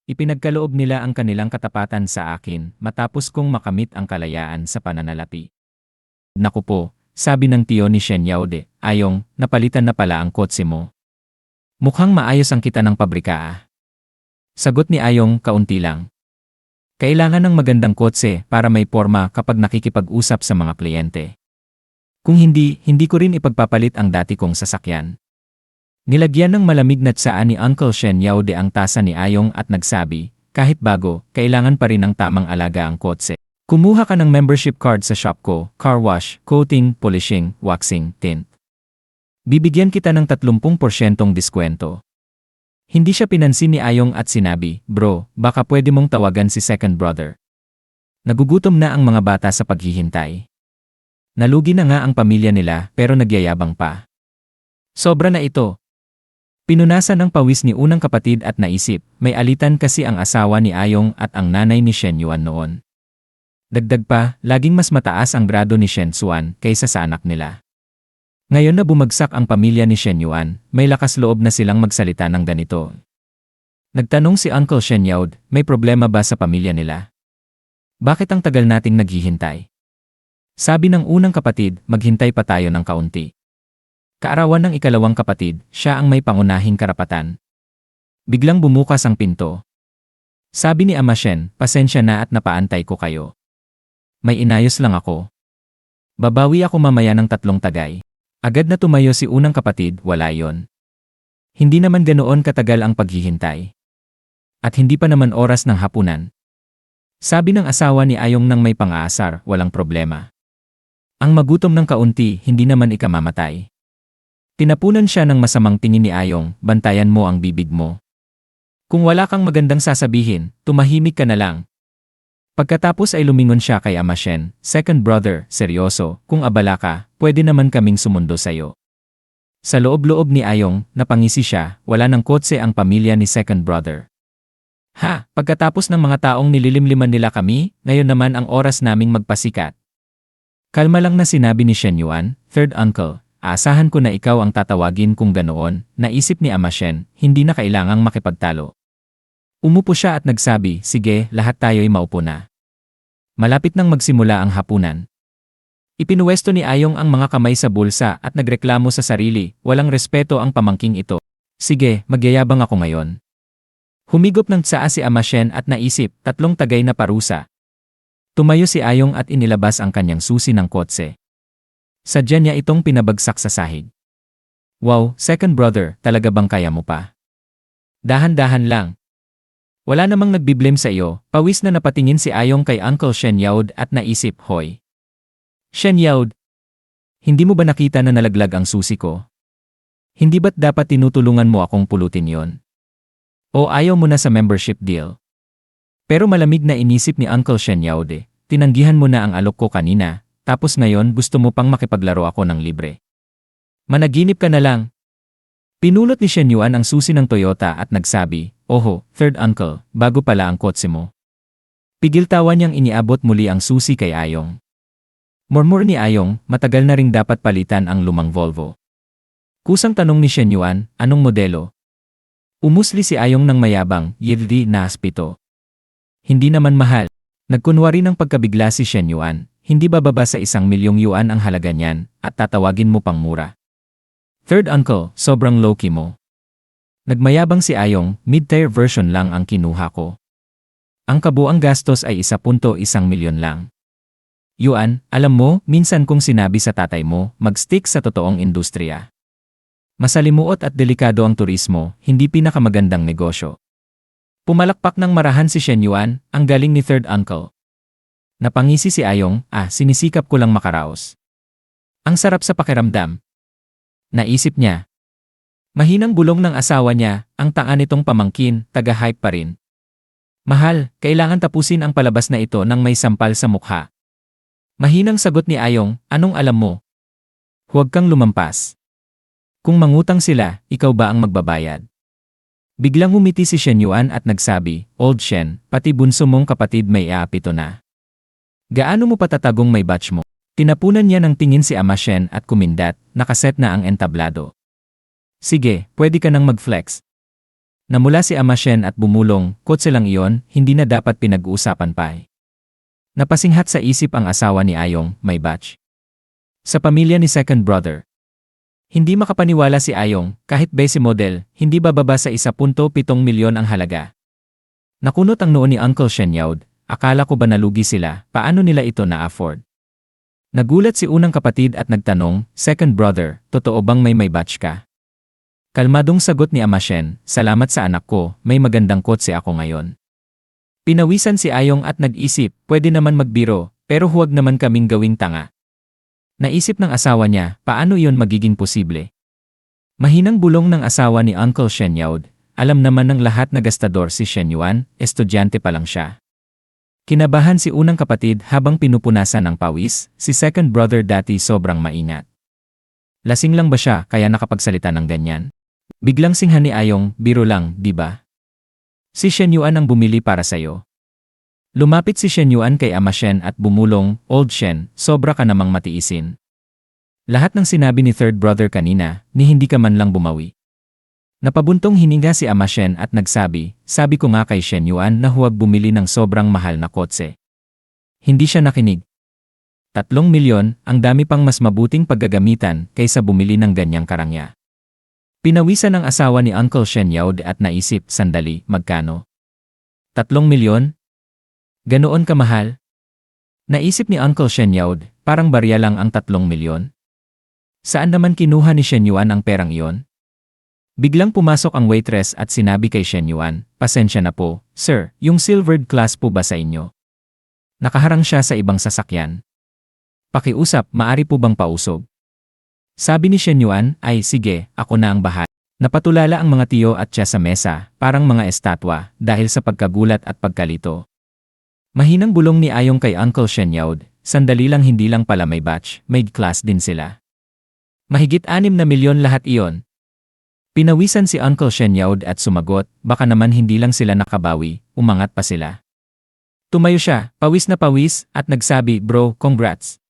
Ipinagkaloob nila ang kanilang katapatan sa akin matapos kong makamit ang kalayaan sa pananalapi. Naku po, sabi ng tiyo ni Shen Yaode, Ayong, napalitan na pala ang kotse mo. Mukhang maayos ang kita ng pabrika ah. Sagot ni Ayong, kaunti lang. Kailangan ng magandang kotse para may porma kapag nakikipag-usap sa mga kliyente. Kung hindi, hindi ko rin ipagpapalit ang dati kong sasakyan. Nilagyan ng malamig na tsaan ni Uncle Shen Yaode ang tasa ni Ayong at nagsabi, kahit bago, kailangan pa rin ng tamang alaga ang kotse. Kumuha ka ng membership card sa shop ko, car wash, coating, polishing, waxing, tint. Bibigyan kita ng 30% diskwento. Hindi siya pinansin ni Ayong at sinabi, Bro, baka pwede mong tawagan si second brother. Nagugutom na ang mga bata sa paghihintay. Nalugi na nga ang pamilya nila pero nagyayabang pa. Sobra na ito. Pinunasan ng pawis ni unang kapatid at naisip, may alitan kasi ang asawa ni Ayong at ang nanay ni Shen Yuan noon. Dagdag pa, laging mas mataas ang grado ni Shen Xuan kaysa sa anak nila. Ngayon na bumagsak ang pamilya ni Shen Yuan, may lakas loob na silang magsalita ng ganito. Nagtanong si Uncle Shen Yaode, may problema ba sa pamilya nila? Bakit ang tagal nating naghihintay? Sabi ng unang kapatid, maghintay pa tayo ng kaunti. Kaarawan ng ikalawang kapatid, siya ang may pangunahing karapatan. Biglang bumukas ang pinto. Sabi ni Ama Shen, pasensya na at napaantay ko kayo. May inayos lang ako. Babawi ako mamaya ng 3 tagay. Agad na tumayo si unang kapatid, wala yon. Hindi naman ganoon katagal ang paghihintay. At hindi pa naman oras ng hapunan. Sabi ng asawa ni Ayong nang may pang-aasar, walang problema. Ang magutom ng kaunti, hindi naman ikamamatay. Tinapunan siya ng masamang tingin ni Ayong, bantayan mo ang bibig mo. Kung wala kang magandang sasabihin, tumahimik ka na lang. Pagkatapos ay lumingon siya kay Ama Shen, second brother, seryoso, kung abala ka, pwede naman kaming sumundo sayo. Sa loob-loob ni Ayong, napangisi siya, wala ng kotse ang pamilya ni second brother. Ha, pagkatapos ng mga taong nililimliman nila kami, ngayon naman ang oras naming magpasikat. Kalma lang na sinabi ni Shen Yuan, third uncle, aasahan ko na ikaw ang tatawagin kung ganoon, naisip ni Ama Shen, hindi na kailangang makipagtalo. Umupo siya at nagsabi, sige, lahat tayo'y maupo na. Malapit nang magsimula ang hapunan. Ipinuwesto ni Ayong ang mga kamay sa bulsa at nagreklamo sa sarili, walang respeto ang pamangking ito. Sige, magyayabang ako ngayon. Humigop ng tsaa si Ama Shen at naisip, 3 tagay na parusa. Tumayo si Ayong at inilabas ang kanyang susi ng kotse. Sadya niya itong pinabagsak sa sahig. Wow, second brother, talaga bang kaya mo pa? Dahan-dahan lang. Wala namang nagbiblame sa iyo, pawis na napatingin si Ayong kay Uncle Shen Yaode at naisip, hoy. Shen Yaode, hindi mo ba nakita na nalaglag ang susi ko? Hindi ba't dapat tinutulungan mo akong pulutin yon? O ayaw mo na sa membership deal? Pero malamig na inisip ni Uncle Shen Yaode, tinanggihan mo na ang alok ko kanina, tapos ngayon gusto mo pang makipaglaro ako ng libre. Managinip ka na lang. Pinulot ni Shen Yuan ang susi ng Toyota at nagsabi, Oho, third uncle, bago pala ang kotse mo. Pigil tawa niyang iniabot muli ang susi kay Ayong. Murmur ni Ayong, matagal na ring dapat palitan ang lumang Volvo. Kusang tanong ni Shen Yuan, anong modelo? Umusli si Ayong ng mayabang, Yildi Naspito. Hindi naman mahal. Nagkunwari ng pagkabigla si Shen Yuan, hindi bababa sa 1,000,000 yuan ang halaga niyan, at tatawagin mo pang mura. Third uncle, sobrang low-key mo. Nagmayabang si Ayong, mid-tier version lang ang kinuha ko. Ang kabuang gastos ay 1.1 milyon lang. Yuan, alam mo, minsan kong sinabi sa tatay mo, mag-stick sa totoong industriya. Masalimuot at delikado ang turismo, hindi pinakamagandang negosyo. Pumalakpak ng marahan si Shen Yuan, ang galing ni third uncle. Napangisi si Ayong, sinisikap ko lang makaraos. Ang sarap sa pakiramdam. Naisip niya. Mahinang bulong ng asawa niya, ang tanga nitong pamangkin, taga-hype pa rin. Mahal, kailangan tapusin ang palabas na ito nang may sampal sa mukha. Mahinang sagot ni Ayong, anong alam mo? Huwag kang lumampas. Kung mangutang sila, ikaw ba ang magbabayad? Biglang humiti si Shen Yuan at nagsabi, Old Shen, pati bunso mong kapatid may aapito na. Gaano mo patatagong may batch mo? Tinapunan niya ng tingin si Ama Shen at kumindat, nakaset na ang entablado. Sige, pwede ka nang mag-flex. Namula si Ama Shen at bumulong, kotse lang iyon, hindi na dapat pinag-uusapan pa. Napasinghat sa isip ang asawa ni Ayong, may batch. Sa pamilya ni second brother. Hindi makapaniwala si Ayong, kahit base model, hindi bababa sa 1.7 milyon ang halaga. Nakunot ang noo ni Uncle Shen Yaud, akala ko ba nalugi sila, paano nila ito na-afford? Nagulat si unang kapatid at nagtanong, second brother, totoo bang may batch ka? Kalmadong sagot ni Ama Shen, salamat sa anak ko, may magandang kotse ako ngayon. Pinawisan si Ayong at nag-isip, pwede naman magbiro, pero huwag naman kaming gawing tanga. Naisip ng asawa niya, paano iyon magiging posible? Mahinang bulong ng asawa ni Uncle Shen Yaud, alam naman ng lahat na gastador si Shen Yuan, estudyante pa lang siya. Kinabahan si unang kapatid habang pinupunasan ng pawis, si second brother dati sobrang maingat. Lasing lang ba siya kaya nakapagsalita ng ganyan? Biglang singhan ni Ayong, biro lang, di ba? Si Shen Yuan ang bumili para sa'yo. Lumapit si Shen Yuan kay Ama Shen at bumulong, Old Shen, sobra ka namang matiisin. Lahat ng sinabi ni third brother kanina, ni hindi ka man lang bumawi. Napabuntong hininga si Ama Shen at nagsabi, sabi ko nga kay Shen Yuan na huwag bumili ng sobrang mahal na kotse. Hindi siya nakinig. 3 milyon, ang dami pang mas mabuting paggagamitan kaysa bumili ng ganyang karangya. Pinawisan ng asawa ni Uncle Shen Yaud at naisip, sandali, magkano? 3 milyon? Ganoon kamahal? Naisip ni Uncle Shen Yaud, parang barya lang ang 3 milyon. Saan naman kinuha ni Shen Yuan ang perang iyon? Biglang pumasok ang waitress at sinabi kay Shen Yuan, pasensya na po, sir, yung silvered class po ba sa inyo? Nakaharang siya sa ibang sasakyan. Pakiusap, maari po bang pausog? Sabi ni Shen Yuan, ay sige, ako na ang bahala. Napatulala ang mga tiyo at siya sa mesa, parang mga estatwa, dahil sa pagkagulat at pagkalito. Mahinang bulong ni Ayong kay Uncle Shen Yaud, sandali lang hindi lang pala may batch, may class din sila. Mahigit 6 na milyon lahat iyon. Pinawisan si Uncle Shen Yaud at sumagot, baka naman hindi lang sila nakabawi, umangat pa sila. Tumayo siya, pawis na pawis, at nagsabi, bro, congrats.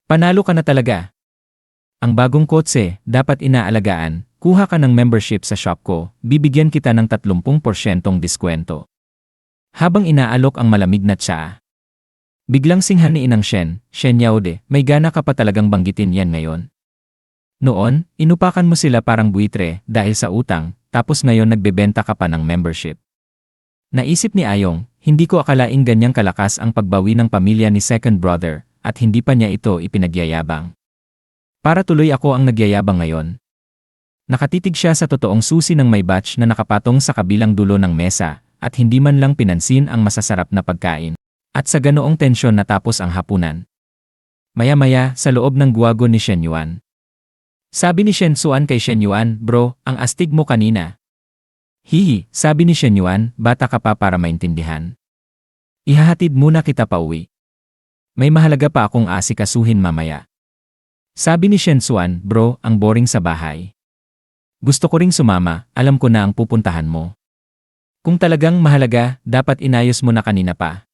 Panalo ka na talaga. Ang bagong kotse, dapat inaalagaan, kuha ka ng membership sa shop ko, bibigyan kita ng 30% diskwento. Habang inaalok ang malamig na tsaa. Biglang singhan ni Inang Shen, Shen Yaude, may gana ka pa talagang banggitin yan ngayon. Noon, inupakan mo sila parang buitre dahil sa utang, tapos ngayon nagbebenta ka pa ng membership. Naisip ni Ayong, hindi ko akalaing ganyang kalakas ang pagbawi ng pamilya ni second brother, at hindi pa niya ito ipinagyayabang. Para tuloy ako ang nagyayabang ngayon. Nakatitig siya sa totoong susi ng may batch na nakapatong sa kabilang dulo ng mesa, at hindi man lang pinansin ang masasarap na pagkain. At sa ganoong tensyon natapos ang hapunan. Maya-maya, sa loob ng guwago ni Shen Yuan. Sabi ni Shen Suan kay Shen Yuan, bro, ang astig mo kanina. Hihi, sabi ni Shen Yuan, bata ka pa para maintindihan. Ihahatid muna kita pauwi. May mahalaga pa akong asikasuhin mamaya. Sabi ni Shen Suan, bro, ang boring sa bahay. Gusto ko ring sumama, alam ko na ang pupuntahan mo. Kung talagang mahalaga, dapat inayos mo na kanina pa.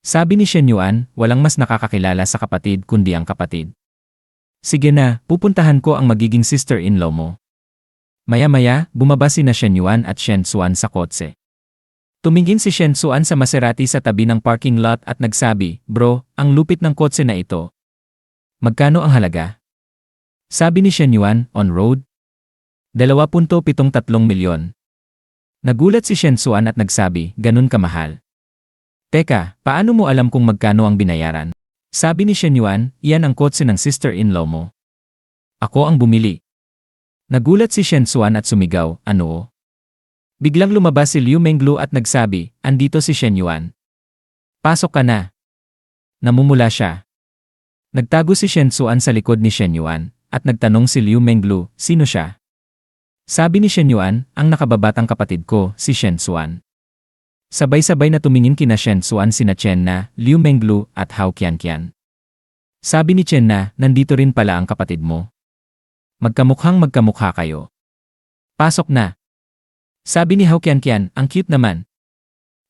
Sabi ni Shen Yuan, walang mas nakakakilala sa kapatid kundi ang kapatid. Sige na, pupuntahan ko ang magiging sister-in-law mo. Maya-maya, bumaba sina Shen Yuan at Shen Suan sa kotse. Tumingin si Shen Suan sa Maserati sa tabi ng parking lot at nagsabi, bro, ang lupit ng kotse na ito. Magkano ang halaga? Sabi ni Shen Yuan, on-road? 2.73 milyon. Nagulat si Shen Suan at nagsabi, ganun kamahal. Teka, paano mo alam kung magkano ang binayaran? Sabi ni Shen Yuan, iyan ang kotse ng sister-in-law mo. Ako ang bumili. Nagulat si Shen Suan at sumigaw, ano? Biglang lumabas si Liu Menglu at nagsabi, andito si Shen Yuan. Pasok ka na. Namumula siya. Nagtago si Shen Suan sa likod ni Shen Yuan, at nagtanong si Liu Menglu, sino siya? Sabi ni Shen Yuan, ang nakababatang kapatid ko, si Shen Suan. Sabay-sabay na tumingin kina Shen Suan sina Chen Na, Liu Menglu, at Hao Qianqian. Sabi ni Chen Na, nandito rin pala ang kapatid mo. Magkamukhang magkamukha kayo. Pasok na. Sabi ni Hao Qianqian, ang cute naman.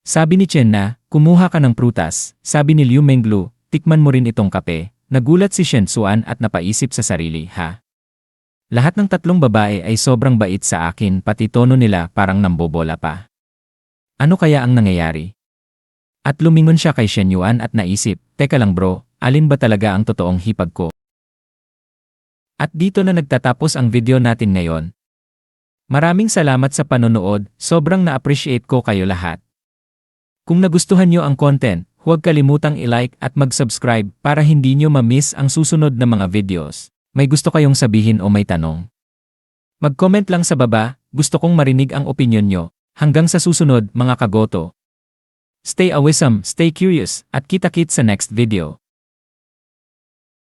Sabi ni Chen Na, kumuha ka ng prutas. Sabi ni Liu Menglu, tikman mo rin itong kape. Nagulat si Shen Suan at napaisip sa sarili, ha? Lahat ng tatlong babae ay sobrang bait sa akin pati tono nila parang nambobola pa. Ano kaya ang nangyayari? At lumingon siya kay Shen Yuan at naisip, teka lang bro, alin ba talaga ang totoong hipag ko? At dito na nagtatapos ang video natin ngayon. Maraming salamat sa panonood, sobrang na-appreciate ko kayo lahat. Kung nagustuhan nyo ang content, huwag kalimutang i-like at mag-subscribe para hindi nyo ma-miss ang susunod na mga videos. May gusto kayong sabihin o may tanong? Mag-comment lang sa baba, gusto kong marinig ang opinyon nyo. Hanggang sa susunod mga kagoto. Stay awesome, stay curious, at kita-kits sa next video.